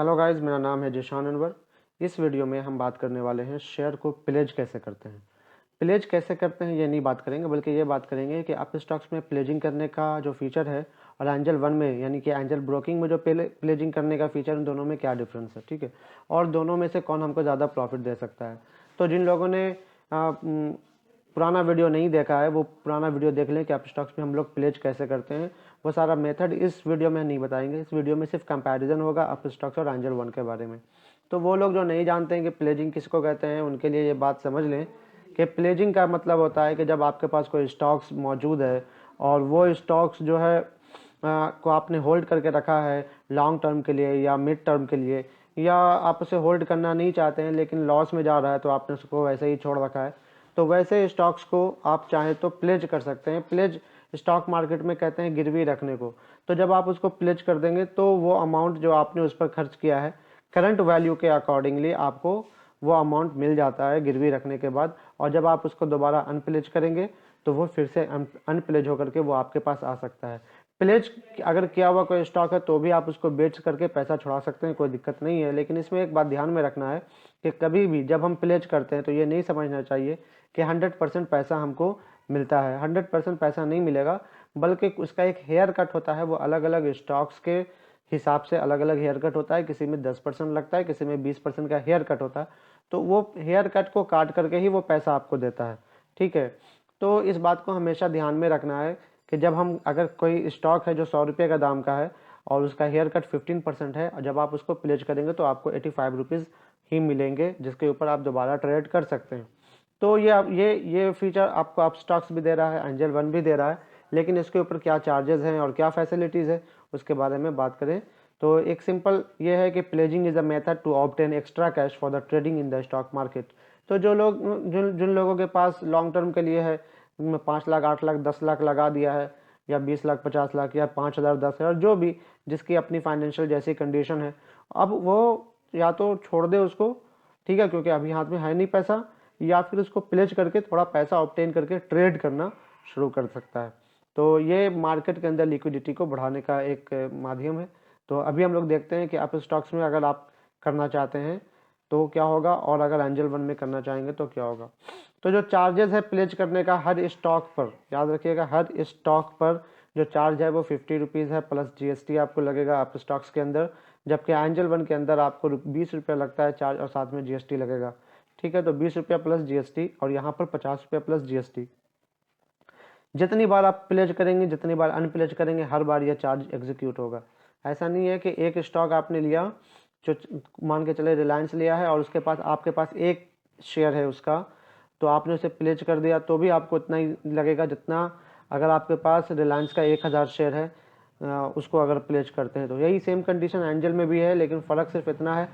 Hello guys, मेरा नाम है जिशान अनवर। इस वीडियो में हम बात करने वाले हैं शेयर को प्लेज कैसे करते हैं। प्लेज कैसे करते हैं ये नहीं बात करेंगे, बल्कि ये बात करेंगे कि आप स्टॉक्स में प्लेजिंग करने का जो फीचर है और एंजल वन में यानी कि एंजल ब्रोकिंग में जो प्लेजिंग करने का फीचर, उन दोनों में क्या डिफरेंस है, ठीक है, और दोनों में से कौन हमको ज़्यादा प्रॉफिट दे सकता है। तो जिन लोगों ने पुराना वीडियो नहीं देखा है वो पुराना वीडियो देख लें कि आप स्टॉक्स में हम लोग प्लेज कैसे करते हैं। वो सारा मेथड इस वीडियो में नहीं बताएंगे। इस वीडियो में सिर्फ कंपैरिजन होगा आप स्टॉक्स और एंजल वन के बारे में। तो वो लोग जो नहीं जानते हैं कि प्लेजिंग किसको कहते हैं, उनके लिए ये बात समझ लें कि प्लेजिंग का मतलब होता है कि जब आपके पास कोई स्टॉक्स मौजूद है और वो स्टॉक्स जो है को आपने होल्ड करके रखा है लॉन्ग टर्म के लिए या मिड टर्म के लिए, या आप उसे होल्ड करना नहीं चाहते हैं लेकिन लॉस में जा रहा है तो आपने उसको वैसे ही छोड़ रखा है, तो वैसे स्टॉक्स को आप चाहें तो प्लेज कर सकते हैं। प्लेज स्टॉक मार्केट में कहते हैं गिरवी रखने को। तो जब आप उसको प्लेज कर देंगे तो वो अमाउंट जो आपने उस पर खर्च किया है करंट वैल्यू के अकॉर्डिंगली आपको वो अमाउंट मिल जाता है गिरवी रखने के बाद। और जब आप उसको दोबारा अनप्लेज करेंगे तो वो फिर से अनप्लेज होकर के वो आपके पास आ सकता है। प्लेज अगर किया हुआ कोई स्टॉक है तो भी आप उसको बेच करके पैसा छुड़ा सकते हैं, कोई दिक्कत नहीं है। लेकिन इसमें एक बात ध्यान में रखना है कि कभी भी जब हम प्लेज करते हैं तो ये नहीं समझना चाहिए कि 100% पैसा हमको मिलता है। 100% पैसा नहीं मिलेगा, बल्कि उसका एक हेयर कट होता है। वो अलग अलग स्टॉक्स के हिसाब से अलग अलग हेयर कट होता है। किसी में 10% लगता है, किसी में 20% का हेयर कट होता है। तो वो हेयर कट को काट करके ही वो पैसा आपको देता है, ठीक है। तो इस बात को हमेशा ध्यान में रखना है कि जब हम अगर कोई स्टॉक है जो 100 रुपये का दाम का है और उसका हेयर कट 15% है, और जब आप उसको प्लेज करेंगे तो आपको 85 रुपीज़ ही मिलेंगे, जिसके ऊपर आप दोबारा ट्रेड कर सकते हैं। तो ये फीचर आपको आप स्टॉक्स भी दे रहा है, एंजल वन भी दे रहा है, लेकिन इसके ऊपर क्या चार्जेस हैं और क्या फैसिलिटीज़ है उसके बारे में बात करें तो एक सिंपल ये है कि pledging is a method to obtain extra cash for the trading in the stock market. तो जो लोग जिन लोगों के पास लॉन्ग टर्म के लिए है, 5 लाख 8 लाख 10 लाख लगा दिया है, या 20 लाख 50 लाख या 5,000 10,000, जो भी जिसकी अपनी फाइनेंशियल जैसी कंडीशन है, अब वो या तो छोड़ दे उसको, ठीक है, क्योंकि अभी हाथ में है नहीं पैसा, या फिर उसको प्लेज करके थोड़ा पैसा ऑब्टेन करके ट्रेड करना शुरू कर सकता है। तो ये मार्केट के अंदर लिक्विडिटी को बढ़ाने का एक माध्यम है। तो अभी हम लोग देखते हैं कि आप स्टॉक्स में अगर आप करना चाहते हैं तो क्या होगा, और अगर एंजल वन में करना चाहेंगे तो क्या होगा। तो जो चार्जेस है प्लेज करने का हर स्टॉक पर, याद रखिएगा, हर स्टॉक पर जो चार्ज है वो 50 रुपीज़ है, प्लस GST आपको लगेगा आप स्टॉक्स के अंदर। जबकि एंजल वन के अंदर आपको 20 रुपये लगता है चार्ज और साथ में GST लगेगा, ठीक है। तो 20 रुपया प्लस GST, और यहाँ पर 50 रुपया प्लस GST। जितनी बार आप प्लेज करेंगे, जितनी बार अनप्लेज करेंगे, हर बार यह चार्ज एग्जीक्यूट होगा। ऐसा नहीं है कि एक स्टॉक आपने लिया, जो मान के चले रिलायंस लिया है और उसके पास आपके पास एक शेयर है उसका, तो आपने उसे प्लेज कर दिया तो भी आपको उतना ही लगेगा जितना अगर आपके पास रिलायंस का 1000 शेयर है, उसको अगर प्लेज करते हैं। तो यही सेम कंडीशन एंजल में भी है, लेकिन फ़र्क सिर्फ इतना है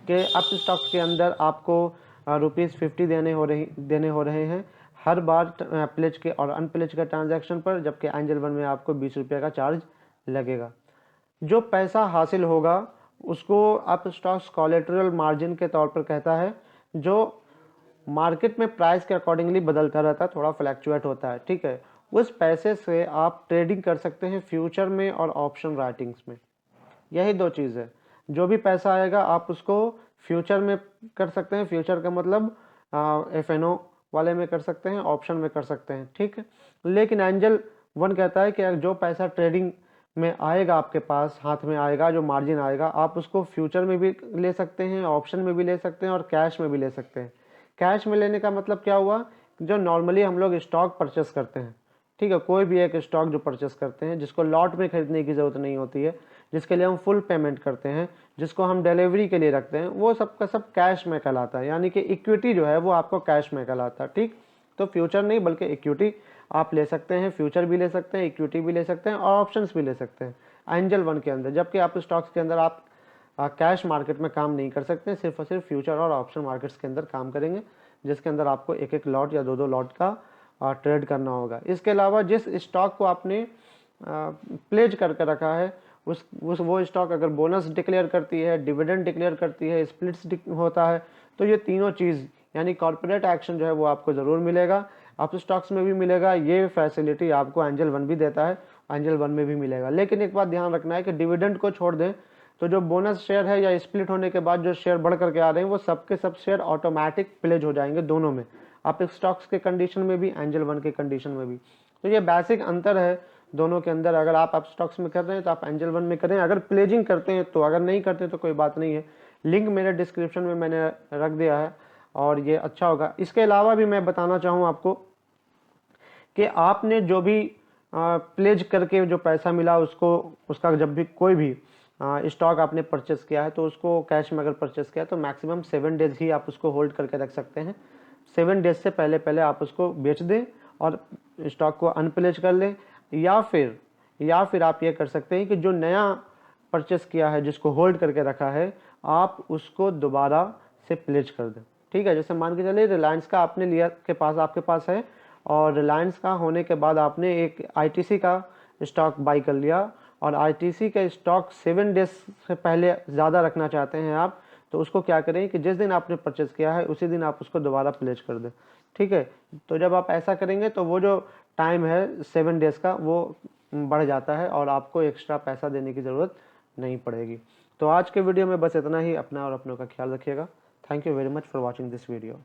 कि अप स्टॉक्स के अंदर आपको ₹50 देने हो रहे हैं हर बार प्लेज के और अनप्लेज के ट्रांजैक्शन पर, जबकि एंजल वन में आपको 20 रुपये का चार्ज लगेगा। जो पैसा हासिल होगा उसको अप स्टॉक्स कोलेटरल मार्जिन के तौर पर कहता है, जो मार्केट में प्राइस के अकॉर्डिंगली बदलता रहता है, थोड़ा फ्लैक्चुएट होता है, ठीक है। उस पैसे से आप ट्रेडिंग कर सकते हैं फ्यूचर में और ऑप्शन राइटिंग्स में। यही दो चीज़ है। जो भी पैसा आएगा आप उसको फ्यूचर में कर सकते हैं, फ्यूचर का मतलब FNO वाले में कर सकते हैं, ऑप्शन में कर सकते हैं, ठीक है। लेकिन एंजल वन कहता है कि जो पैसा ट्रेडिंग में आएगा आपके पास हाथ में आएगा, जो मार्जिन आएगा, आप उसको फ्यूचर में भी ले सकते हैं, ऑप्शन में भी ले सकते हैं और कैश में भी ले सकते हैं। कैश में लेने का मतलब क्या हुआ, जो नॉर्मली हम लोग स्टॉक परचेस करते हैं, ठीक है, कोई भी एक स्टॉक जो परचेस करते हैं, जिसको लॉट में खरीदने की ज़रूरत नहीं होती है, जिसके लिए हम फुल पेमेंट करते हैं, जिसको हम डिलीवरी के लिए रखते हैं, वो सब का सब कैश में कहलाता है। यानी कि इक्विटी जो है वो आपको कैश में कहलाता है, ठीक। तो फ्यूचर नहीं बल्कि इक्विटी आप ले सकते हैं, फ्यूचर भी ले सकते हैं, इक्विटी भी ले सकते हैं और ऑप्शंस भी ले सकते हैं एंजल वन के अंदर। जबकि आप स्टॉक्स के अंदर आप कैश मार्केट में काम नहीं कर सकते, सिर्फ और सिर्फ फ्यूचर और ऑप्शन मार्केट्स के अंदर काम करेंगे, जिसके अंदर आपको एक एक लॉट या दो दो लॉट का ट्रेड करना होगा। इसके अलावा जिस स्टॉक को आपने प्लेज करके रखा है उस वो स्टॉक अगर बोनस डिक्लेयर करती है, डिविडेंड डिक्लेयर करती है, स्प्लिट्स होता है, तो ये तीनों चीज़ यानी कॉर्पोरेट एक्शन जो है वो आपको ज़रूर मिलेगा, आप स्टॉक्स में भी मिलेगा। ये फैसिलिटी आपको एंजल वन भी देता है, एंजल वन में भी मिलेगा। लेकिन एक बात ध्यान रखना है कि डिविडेंड को छोड़ दें, तो जो बोनस शेयर है या स्प्लिट होने के बाद जो शेयर बढ़ करके आ रहे हैं वो सबके सब शेयर ऑटोमेटिक प्लेज हो जाएंगे दोनों में, आप स्टॉक्स के कंडीशन में भी, एंजल वन के कंडीशन में भी। तो ये बेसिक अंतर है दोनों के अंदर। अगर आप स्टॉक्स में कर रहे हैं तो आप एंजल वन में करें, अगर प्लेजिंग करते हैं तो, अगर नहीं करते तो कोई बात नहीं है। लिंक मेरे डिस्क्रिप्शन में मैंने रख दिया है और ये अच्छा होगा। इसके अलावा भी मैं बताना चाहूँ आपको कि आपने जो भी प्लेज करके जो पैसा मिला उसको, उसका जब भी कोई भी स्टॉक आपने परचेस किया है तो उसको कैश में अगर परचेस किया है तो मैक्सिमम 7 डेज ही आप उसको होल्ड करके रख सकते हैं। 7 डेज से पहले पहले आप उसको बेच दें और स्टॉक को अनप्लेज कर लें, या फिर आप ये कर सकते हैं कि जो नया परचेस किया है जिसको होल्ड करके रखा है आप उसको दोबारा से प्लेज कर दें। ठीक है, जैसे मान के चलिए रिलायंस का आपने लिया के पास, आपके पास है, और रिलायंस का होने के बाद आपने एक आईटीसी का स्टॉक बाई कर लिया और आईटीसी का स्टॉक 7 डेज से पहले ज़्यादा रखना चाहते हैं आप, तो उसको क्या करें कि जिस दिन आपने परचेज किया है उसी दिन आप उसको दोबारा प्लेज कर दें। ठीक है, तो जब आप ऐसा करेंगे तो वो जो टाइम है 7 डेज का वो बढ़ जाता है और आपको एक्स्ट्रा पैसा देने की ज़रूरत नहीं पड़ेगी। तो आज के वीडियो में बस इतना ही। अपना और अपनों का ख्याल रखिएगा। Thank you very much for watching this video.